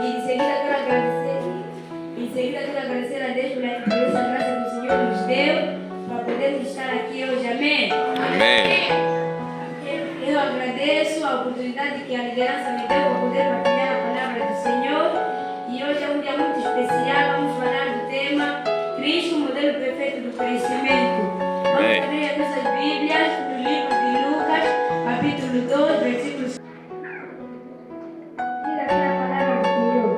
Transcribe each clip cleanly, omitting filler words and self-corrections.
Em seguida, quero agradecer a Deus por essa graça que o Senhor nos deu para podermos estar aqui hoje. Amém? Amém. Eu agradeço a oportunidade que a liderança me deu para poder partilhar a palavra do Senhor. E hoje é um dia muito especial. Vamos falar do tema Cristo, modelo perfeito do crescimento. Vamos abrir as nossas Bíblias no livro de Lucas, capítulo 2, versículos. Diz aqui a palavra do Senhor.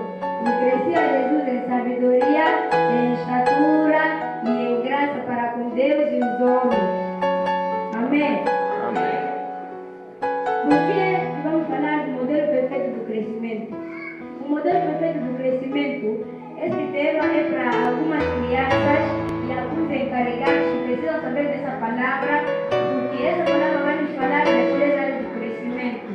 E crescia Jesus em sabedoria, em estatura e em graça para com Deus e os homens. Amém. Por que vamos falar do modelo perfeito do crescimento? O modelo perfeito do crescimento, esse tema é para algumas crianças e alguns encarregados que precisam saber dessa palavra, porque essa palavra vai nos falar das 3 áreas do crescimento,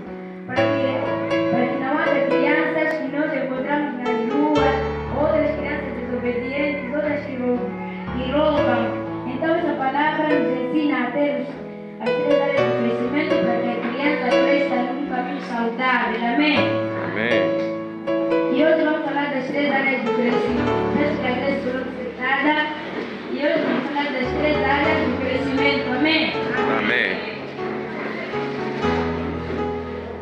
para que não haja crianças que nós encontramos nas ruas, outras crianças desobedientes, outras que roubam. Então essa palavra nos ensina a ter as 3 áreas do crescimento para que a criança cresça num caminho saudável. Amém? Amém. E hoje vamos falar das 3 áreas do crescimento. Peço que a igreja esteja sentada. E hoje vamos falar das 3 áreas do crescimento. Amém? Amém.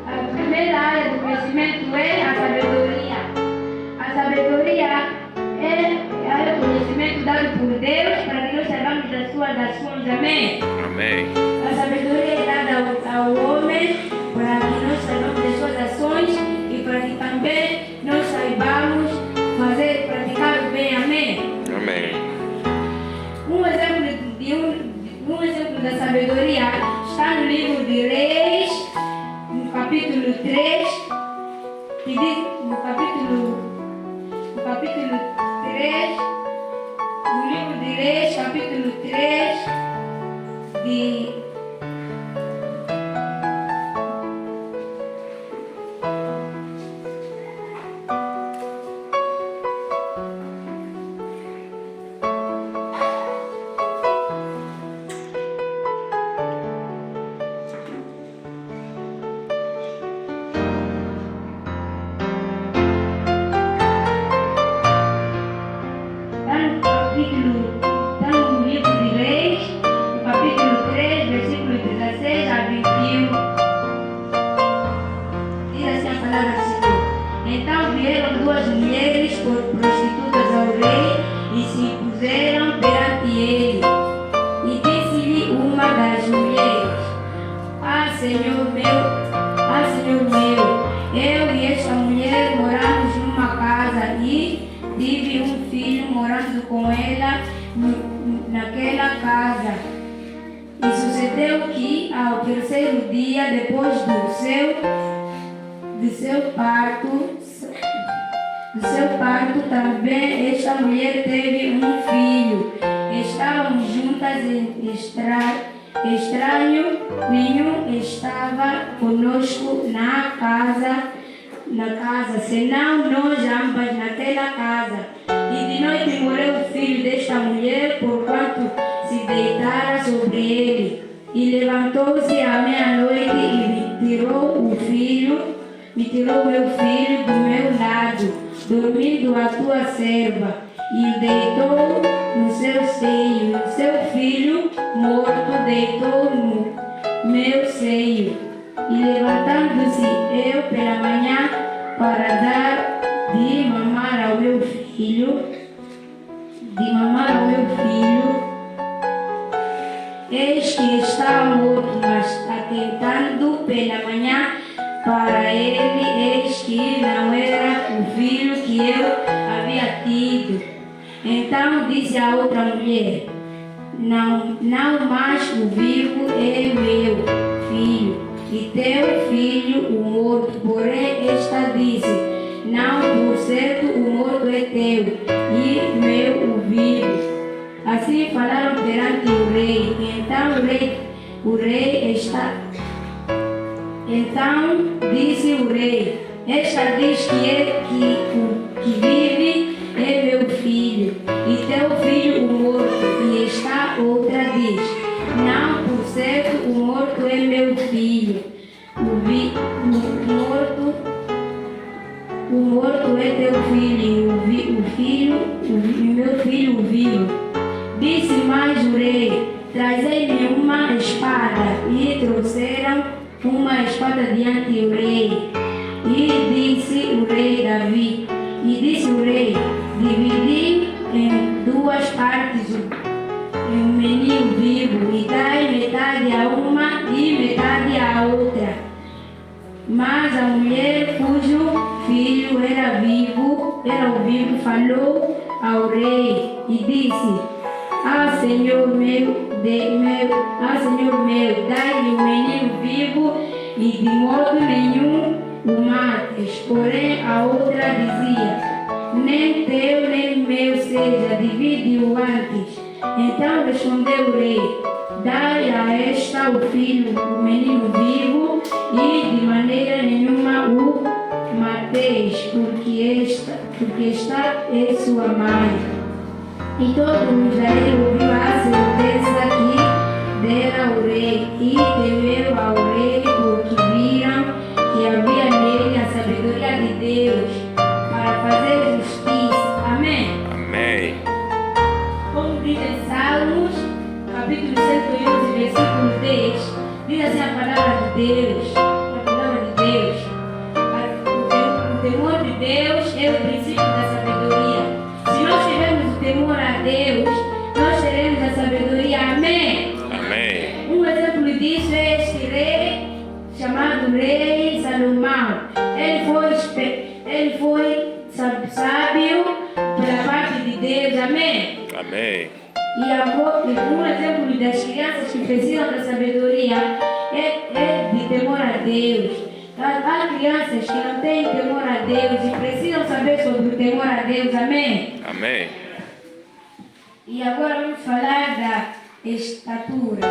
A primeira área do crescimento é a sabedoria. A sabedoria é o conhecimento dado por Deus para que nós saibamos das suas ações. Amém? Amém. A sabedoria é dada ao homem para que nós saibamos das suas ações e para que também nós saibamos praticar o bem. Amém? Amém. Um exemplo da sabedoria está no livro de Reis, no capítulo 3, que diz, no capítulo 3, no livro de Reis, capítulo 3, está no livro de Reis, no capítulo 3, versículo 16 a 21. Diz assim a palavra do Senhor. Então vieram 2 mulheres prostitutas ao rei e se puseram perante ele. E disse-lhe uma das mulheres: Senhor meu, eu e esta mulher moramos numa casa e tive um filho morando com ela naquela casa. E sucedeu que ao 3º dia depois do seu parto também esta mulher teve um filho. Estávamos juntas em estranho nenhum estava conosco na casa, senão nós ambas naquela casa. E de noite morreu o filho desta mulher, porquanto se deitara sobre ele. E levantou-se à meia-noite e me tirou meu filho do meu lado, dormindo a tua serva, e o deitou no seu seio. O seu filho morto deitou no meu seio. E levantando-se eu pela manhã para dar de mamar ao meu filho, eis que está morto, mas atentando pela manhã para ele, eis que não era o filho que eu havia tido. Então disse a outra mulher: Não mais o vivo é meu filho, e teu filho o morto. Porém esta disse: Não, por certo o morto é teu, e meu o vivo. Assim falaram perante o rei. Então disse o rei: Esta diz que o que vive é meu filho, e teu filho o morto. E esta outra diz: Não, por certo o morto é meu filho, o morto O morto é teu filho, o meu filho o vivo. Disse mais o rei: trazei-me uma espada. E trouxeram uma espada diante do rei. E disse o rei Davi, dividi em duas partes o menino vivo, e dai metade a uma e metade à outra. Mas a mulher cujo filho era o vivo, falou ao rei e disse: Senhor meu, dai-lhe o menino vivo, e de modo nenhum o mates. Porém a outra dizia: nem teu nem meu seja, divide-o antes. Então respondeu o rei: dai a esta o filho, o menino vivo, e de maneira nenhuma o mateis, porque esta é sua mãe. E todo Israel ouviu a sentença que dera o rei, e temeu ao rei, porque viram que havia nele a sabedoria de Deus para fazer justiça. Amém? Amém. Como diz em Salmos, capítulo 111, versículo 10, diz assim a palavra de Deus. O temor de Deus é o princípio da sabedoria. Se nós tivermos o temor a Deus, nós teremos a sabedoria. Amém? Amém. Um exemplo disso é este rei, chamado Rei Salomão. Ele foi sábio pela parte de Deus. Amém? Amém. E agora, um exemplo das crianças que precisam da sabedoria é de temor a Deus. Há crianças que não têm temor a Deus e precisam saber sobre o temor a Deus. Amém? Amém. E agora vamos falar da estatura.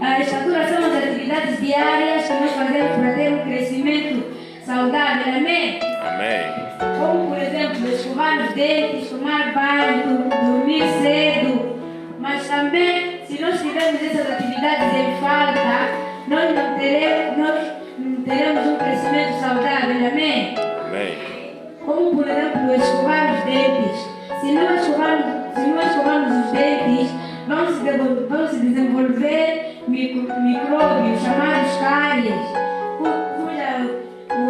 A estatura são as atividades diárias que nós fazemos para ter um crescimento saudável. Amém? Amém. Como, por exemplo, escovar os dentes, tomar banho, dormir cedo. Mas também, se nós tivermos essas atividades em falta, nós não teremos um crescimento saudável. Amém? Amém. Como, por exemplo, escovar os dentes. Se nós escovarmos os dentes, vão se desenvolver micróbios chamados cáries, o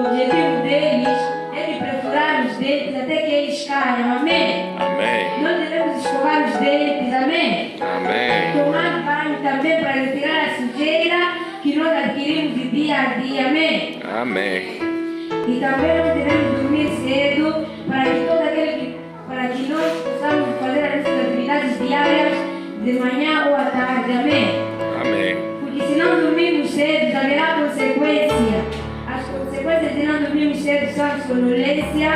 objetivo deles é de perfurar os dentes até que eles caiam. Amém? Amém. Nós devemos escovar os dentes. Amém? Amém. Tomar banho também para retirar a sujeira que nós adquirimos de dia a dia. Amém? Amém. E também nós devemos dormir cedo para que nós possamos fazer as nossas atividades diárias de manhã ou à tarde. Amém? Amém. Porque se não dormirmos cedo, haverá consequência. As consequências de não dormirmos cedo são a sonolência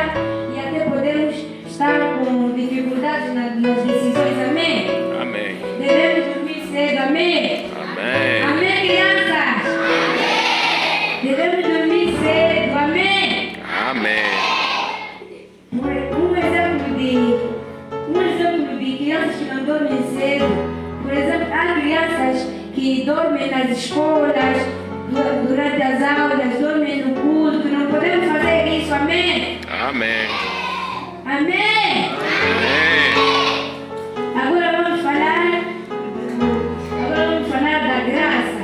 e até podemos estar com dificuldades nas decisões. Amém? Amém. Devemos dormir cedo. Amém? Amém. Amém, crianças? Amém. Devemos dormir cedo. Amém? Amém. Um exemplo de crianças que não dormem cedo. Por exemplo, há crianças que dormem nas escolas, durante as aulas, dormem no culto. Não podemos fazer isso. Amém? Amém. Amém? Amém. Agora vamos falar da graça.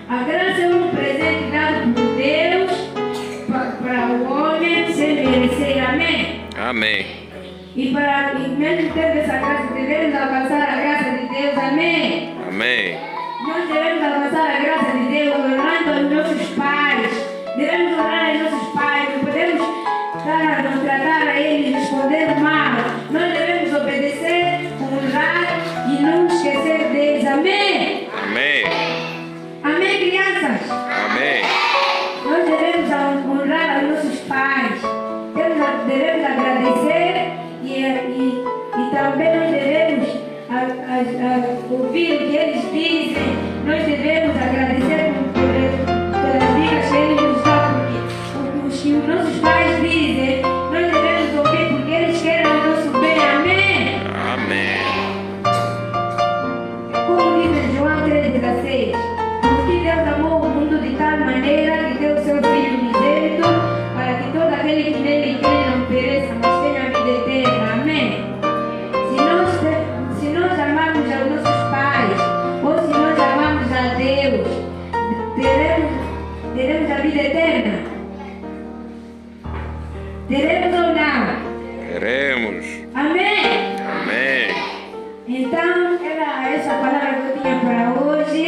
A graça é um presente dado por Deus para o homem sem merecer. Amém? Amém. E mesmo tendo essa graça, devemos alcançar a graça de Deus. Amém? Amém. Nós devemos alcançar a graça de Deus honrando os nossos pais. Devemos honrar os nossos pais. Não podemos não tratar a eles, responder mal. Nós devemos obedecer, honrar e não esquecer deles. Amém? Amém. Amém, crianças? Amém. Nós devemos honrar os nossos pais. Devemos agradecer e também nós devemos ouvir o que eles dizem. Nós devemos agradecer pelas dicas que eles nos dão, porque os que os nossos pais dizem, nós devemos ouvir porque eles querem o nosso bem. Amém? Amém. Como diz em João 3,16, porque Deus amou o mundo de tal maneira que deu o seu Filho unigênito para que todo aquele que nele aquele que crê não pereça, mas tenha a vida eterna. Amém? Se nós amarmos aos nossos pais, ou se nós amarmos a Deus, teremos a vida eterna? Teremos ou não? Teremos. Amém? Amém. Então, era essa palavra que eu tinha para hoje.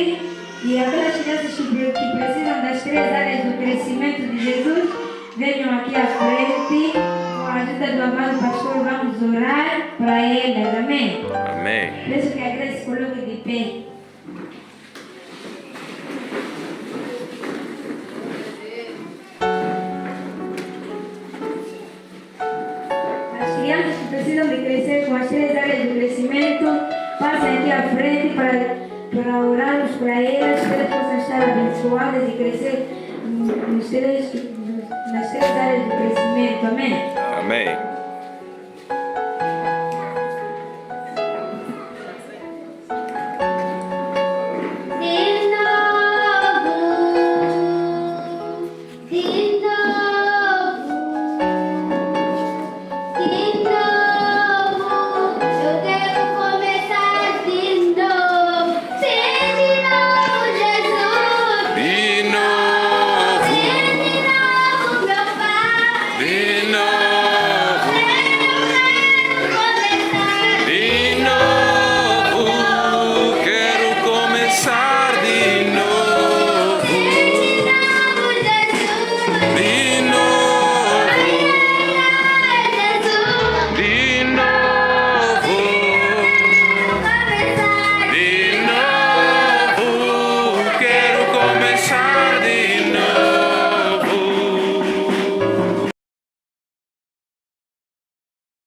E aquelas crianças que precisam das 3 áreas do crescimento de Jesus, venham aqui à frente. Com a ajuda do amado pastor, vamos orar para elas. Amém? Amém. Peço que a igreja se coloque de pé. As crianças que precisam de crescer com as 3 áreas do crescimento, passem aqui à frente para orarmos para elas, que elas possam estar abençoadas e crescer nas 3 áreas do crescimento. Amém? Amém.